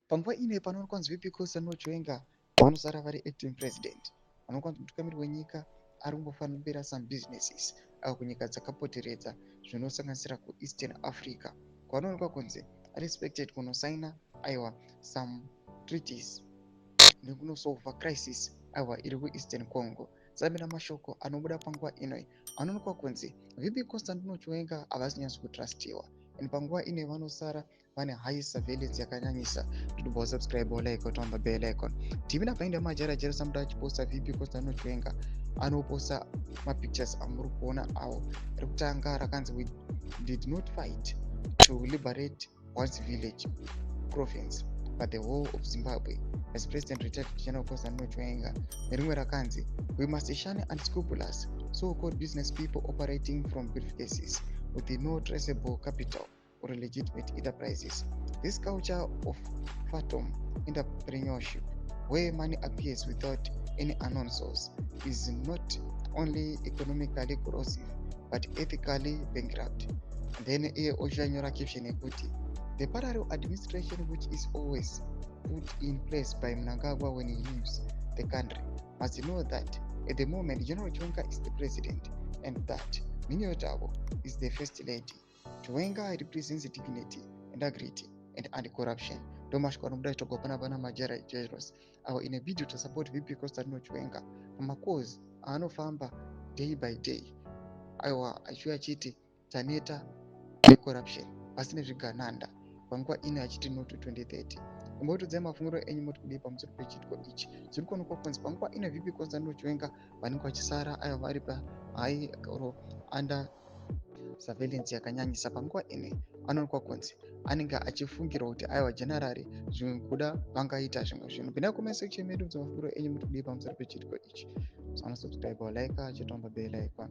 Panguva ine panoona kwanzi VP Costa noJoenga vanosara vari acting president, vanokwanza mutungamiri wenyika ari kumbofambira some businesses kunyika dzakapoteredza zvinosanganisira kuEastern Africa, kwanoonekwa kunzi ari expected kunosaina some treaties nekunosolva crisis iri kuEastern Congo. Saka mashoko anobuda panguva ino anoonekwa kunzi VP Costa noJoenga havasi kunyatsa kutrustiwa, and panguva ino vanosara vane high surveillance yakanyanyisa. Kuti subscribe like kutomba bell icon. Tivina painda majarajara samuda achiposta VP Costa noJoenga anoposta mapictures amuri kuona awo. Rekutanga rakanzi we did not fight to liberate one's village province but the whole of Zimbabwe as President retired General Costa noJoenga. Nerimwe rakanzi we must shun unscrupulous so-called business people operating from briefcases with no traceable capital or legitimate enterprises. This culture of phantom entrepreneurship, where money appears without any unknown source, is not only economically corrosive but ethically bankrupt. And then Oshanyora caption equity. The parallel administration which is always put in place by Mnangagwa when he leaves the country must know that at the moment General Joenga is the president and that Minnie Otabo is the first lady. Joenga represents dignity, integrity, and anti-corruption. Domashko anomuda chitogopana pana majara Jeros in a video to support VP Costa noJoenga pamacause aanofamba day by day achiuya achiti taneta necorruption pasina zvigananda panguva ino achiti no to 2030. Imbotodzai mafungiro enyu moti kudii pamusoro pechitiko ichi. Zviri kuonekwa kunzi panguva ino VP Costa noJoenga vanenge vachisara vari pahigh or under surveillance yakanyanyisa. Panguva ine anoonekwa kunzi anenge achifungirwa kuti generally zvimwe kuda vangaita zvimwe zvinhu. Pinda comment section medu mafungiro enyu moti kudii pamusoro pechitiko ichi. Subscribe like chitomba bell icon.